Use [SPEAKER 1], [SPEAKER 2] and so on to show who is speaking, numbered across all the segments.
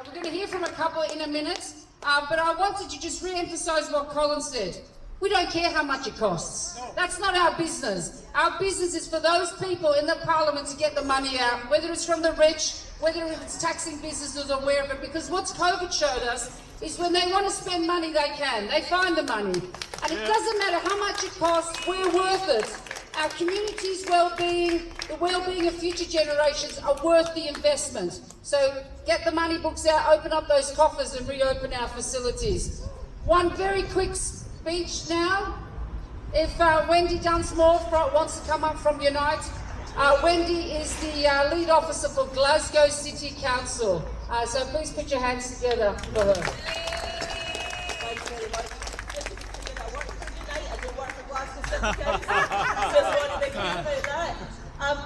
[SPEAKER 1] We're going to hear from a couple in a minute, but I wanted to just re-emphasise what Colin said. We don't care how much it costs. That's not our business. Our business is for those people in the parliament to get the money out, whether it's from the rich, whether it's taxing businesses or wherever, because what COVID showed us is when they want to spend money, they can. They find the money. And it doesn't matter how much it costs, we're worth it. Our community's well-being, the well-being of future generations are worth the investment. So get the money books out, open up those coffers and reopen our facilities. One very quick speech now. If Wendy Dunsmore wants to come up from Unite. Wendy is the lead officer for Glasgow City Council. So please put your hands together for her.
[SPEAKER 2] Thank you very much. I work for Unite, I don't work for Glasgow City Council. Just wanted to clear about that.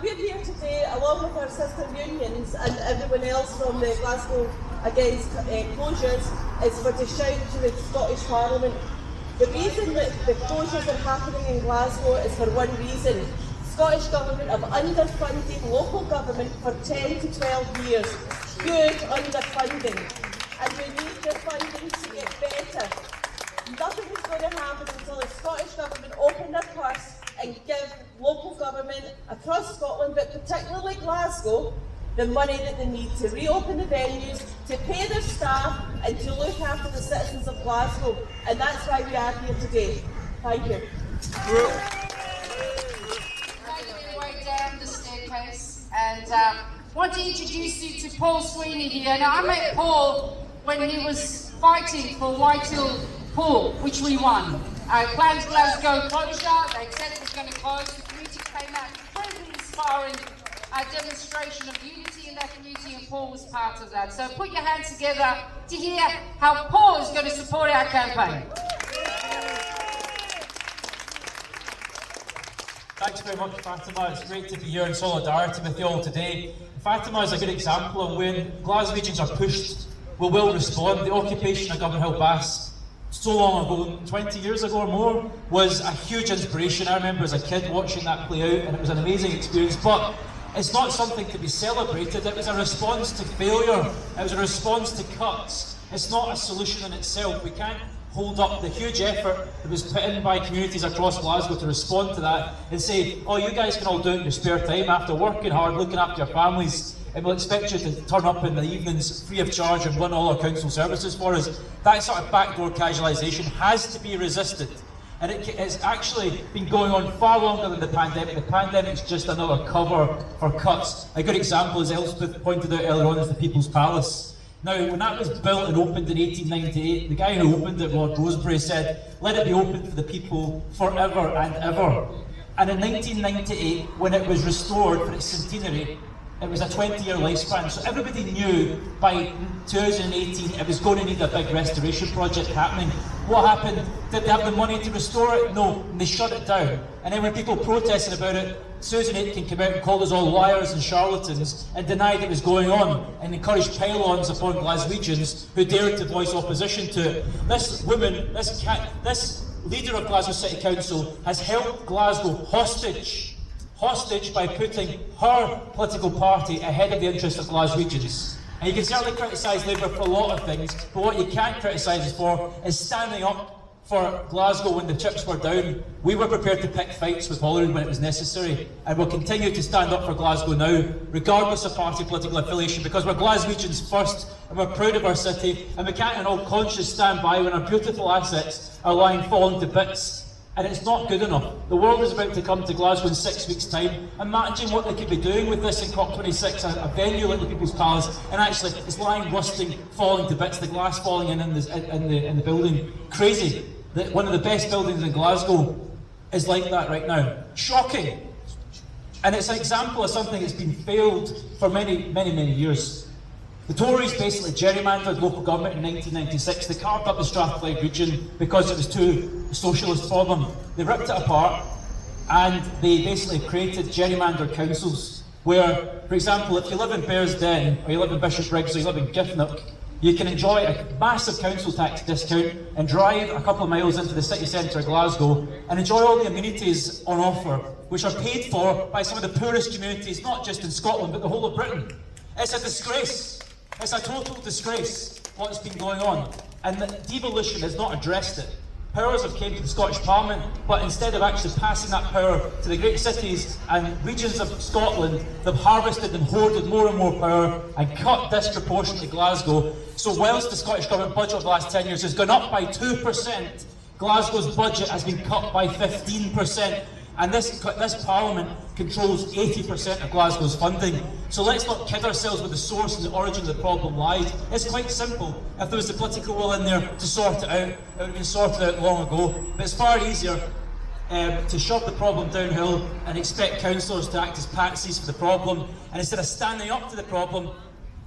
[SPEAKER 2] We're here today along with our sister unions and everyone else from the Glasgow Against Closures is for to shout to the Scottish Parliament. The reason that the closures are happening in Glasgow is for one reason. Scottish Government have underfunded local government for 10 to 12 years. Good underfunding. And we need the funding to get better. Nothing is going to happen until the Scottish Government open their purse and give local government across Scotland, but particularly Glasgow, the money that they need to reopen the venues, to pay their staff and to look after the citizens of Glasgow. And that's why we are here today. Thank you.
[SPEAKER 1] Making your way down the staircase, and want to introduce you to Paul Sweeney here. Now, I met Paul when he was fighting for Whitehill Pool, which we won. Planned Glasgow closure, they said it was going to close. The community came out, incredibly inspiring demonstration of unity in that community, and Paul was part of that. So put your hands together to hear how Paul is going to support our campaign.
[SPEAKER 3] Thanks very much, Fatima. It's great to be here in solidarity with you all today. Fatima is a good example of when Glaswegians are pushed, we will respond. The occupation of Governor Hill Bass so long ago, 20 years ago or more, was a huge inspiration. I remember as a kid watching that play out, and it was an amazing experience. But it's not something to be celebrated. It was a response to failure. It was a response to cuts. It's not a solution in itself. We can't hold up the huge effort that was put in by communities across Glasgow to respond to that and say, oh, you guys can all do it in your spare time after working hard, looking after your families, and we'll expect you to turn up in the evenings free of charge and run all our council services for us. That sort of backdoor casualisation has to be resisted. And it's actually been going on far longer than the pandemic. The pandemic's just another cover for cuts. A good example, as Elspeth pointed out earlier on, is the People's Palace. Now, when that was built and opened in 1898, the guy who opened it, Lord Rosebery, said, let it be open for the people forever and ever. And in 1998, when it was restored for its centenary, it was a 20-year lifespan, so everybody knew by 2018 it was going to need a big restoration project happening. What happened? Did they have the money to restore it? No, and they shut it down. And then when people protested about it, Susan Aitken came out and called us all liars and charlatans and denied it was going on and encouraged pile-ons upon Glaswegians who dared to voice opposition to it. This woman, this leader of Glasgow City Council has held Glasgow hostage by putting her political party ahead of the interests of Glaswegians. And you can certainly criticise Labour for a lot of things, but what you can't criticise us for is standing up for Glasgow when the chips were down. We were prepared to pick fights with Holyrood when it was necessary, and we'll continue to stand up for Glasgow now, regardless of party political affiliation, because we're Glaswegians first, and we're proud of our city, and we can't in all conscience stand by when our beautiful assets are lying falling to bits. And it's not good enough. The world is about to come to Glasgow in 6 weeks' time. Imagine what they could be doing with this in COP26, a venue like the People's Palace, and actually it's lying, rusting, falling to bits, the glass falling in the building. Crazy that one of the best buildings in Glasgow is like that right now. Shocking. And it's an example of something that's been failed for many, many, many years. The Tories basically gerrymandered local government in 1996. They carved up the Strathclyde region because it was too socialist for them. They ripped it apart and they basically created gerrymandered councils where, for example, if you live in Bearsden or you live in Bishopsbriggs or you live in Giffnock, you can enjoy a massive council tax discount and drive a couple of miles into the city centre of Glasgow and enjoy all the amenities on offer, which are paid for by some of the poorest communities, not just in Scotland, but the whole of Britain. It's a disgrace. It's a total disgrace what's been going on, and the devolution has not addressed it. Powers have came to the Scottish Parliament, but instead of actually passing that power to the great cities and regions of Scotland, they've harvested and hoarded more and more power and cut disproportionately Glasgow. So whilst the Scottish Government budget of the last 10 years has gone up by 2%, Glasgow's budget has been cut by 15%. And this Parliament controls 80% of Glasgow's funding. So let's not kid ourselves with the source and the origin of the problem lies. It's quite simple. If there was the political will in there to sort it out, it would have been sorted out long ago. But it's far easier to shove the problem downhill and expect councillors to act as patsies for the problem. And instead of standing up to the problem,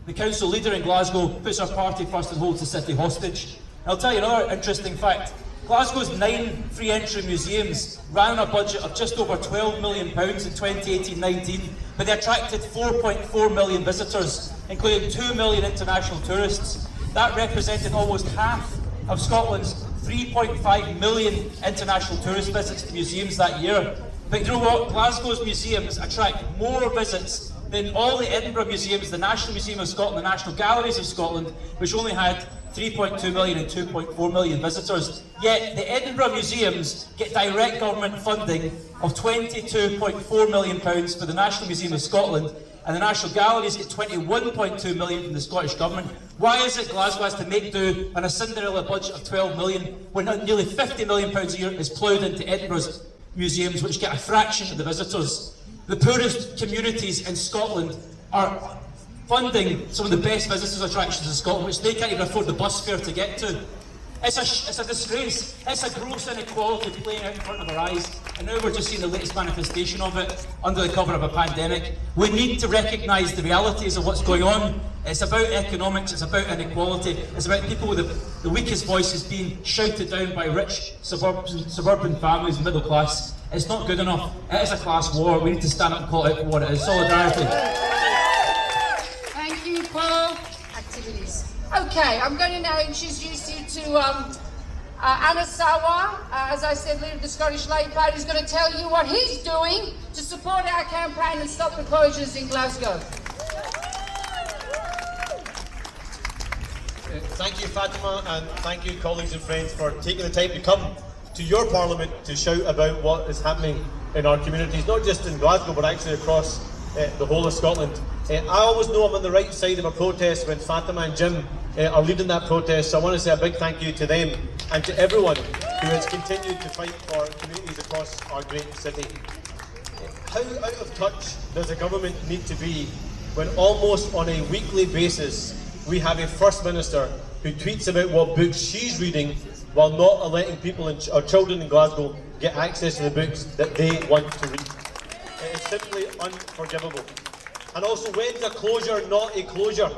[SPEAKER 3] the council leader in Glasgow puts her party first and holds the city hostage. And I'll tell you another interesting fact. Glasgow's 9 free entry museums ran a budget of just over £12 million in 2018-19, but they attracted 4.4 million visitors, including 2 million international tourists. That represented almost half of Scotland's 3.5 million international tourist visits to museums that year. But you know what? Glasgow's museums attract more visits than all the Edinburgh museums, the National Museum of Scotland, the National Galleries of Scotland, which only had 3.2 million and 2.4 million visitors. Yet the Edinburgh museums get direct government funding of £22.4 million for the National Museum of Scotland, and the National Galleries get 21.2 million from the Scottish Government. Why is it Glasgow has to make do on a Cinderella budget of 12 million when nearly £50 million a year is ploughed into Edinburgh's museums, which get a fraction of the visitors? The poorest communities in Scotland are funding some of the best visitors attractions in Scotland, which they can't even afford the bus fare to get to. It's a disgrace. It's a gross inequality playing out in front of our eyes, and now we're just seeing the latest manifestation of it under the cover of a pandemic. We need to recognise the realities of what's going on. It's about economics, it's about inequality, it's about people with the weakest voices being shouted down by rich suburban families and middle class. It's not good enough. It is a class war. We need to stand up and call it out for what it is. Solidarity.
[SPEAKER 1] Thank you, Paul. Activities. Okay, I'm going to now introduce you to Anna Sawa. As I said, leader of the Scottish Labour Party, is going to tell you what he's doing to support our campaign and stop the closures in Glasgow.
[SPEAKER 4] Thank you, Fatima, and thank you, colleagues and friends, for taking the time to come to your Parliament to shout about what is happening in our communities, not just in Glasgow, but actually across the whole of Scotland. I always know I'm on the right side of a protest when Fatima and Jim are leading that protest, so I want to say a big thank you to them and to everyone who has continued to fight for communities across our great city. How out of touch does a government need to be when almost on a weekly basis we have a First Minister who tweets about what books she's reading while not letting people or children in Glasgow get access to the books that they want to read? It is simply unforgivable. And also, when's a closure not a closure?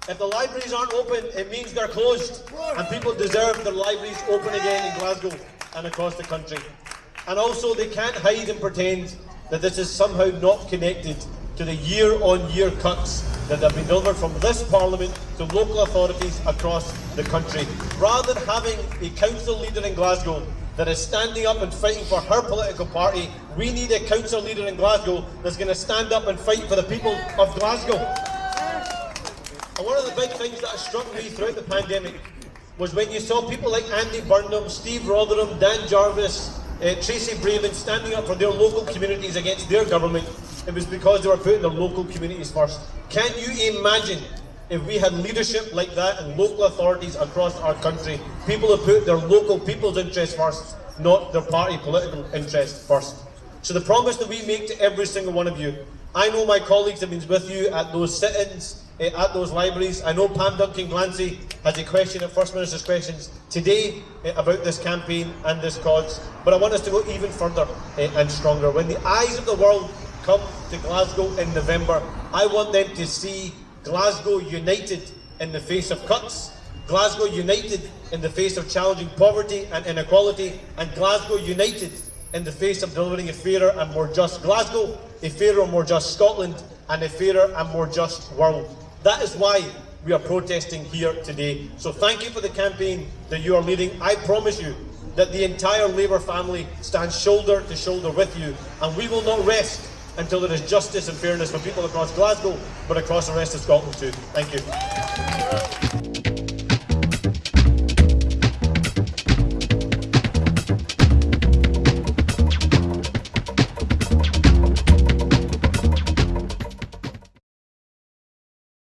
[SPEAKER 4] If the libraries aren't open, it means they're closed. And people deserve their libraries open again in Glasgow and across the country. And also, they can't hide and pretend that this is somehow not connected to the year-on-year cuts that have been delivered from this Parliament to local authorities across the country. Rather than having a council leader in Glasgow that is standing up and fighting for her political party, we need a council leader in Glasgow that's going to stand up and fight for the people of Glasgow. And one of the big things that has struck me throughout the pandemic was when you saw people like Andy Burnham, Steve Rotherham, Dan Jarvis, Tracy Braven standing up for their local communities against their government. It was because they were putting their local communities first. Can you imagine if we had leadership like that in local authorities across our country? People who put their local people's interests first, not their party political interests first. So the promise that we make to every single one of you, I know my colleagues have been with you at those sit-ins, at those libraries. I know Pam Duncan-Glancy has a question at First Minister's Questions today about this campaign and this cause. But I want us to go even further and stronger. When the eyes of the world come to Glasgow in November, I want them to see Glasgow united in the face of cuts, Glasgow united in the face of challenging poverty and inequality, and Glasgow united in the face of delivering a fairer and more just Glasgow, a fairer and more just Scotland, and a fairer and more just world. That is why we are protesting here today. So thank you for the campaign that you are leading. I promise you that the entire Labour family stands shoulder to shoulder with you, and we will not rest until there is justice and fairness for people across Glasgow, but across the rest of Scotland too. Thank you.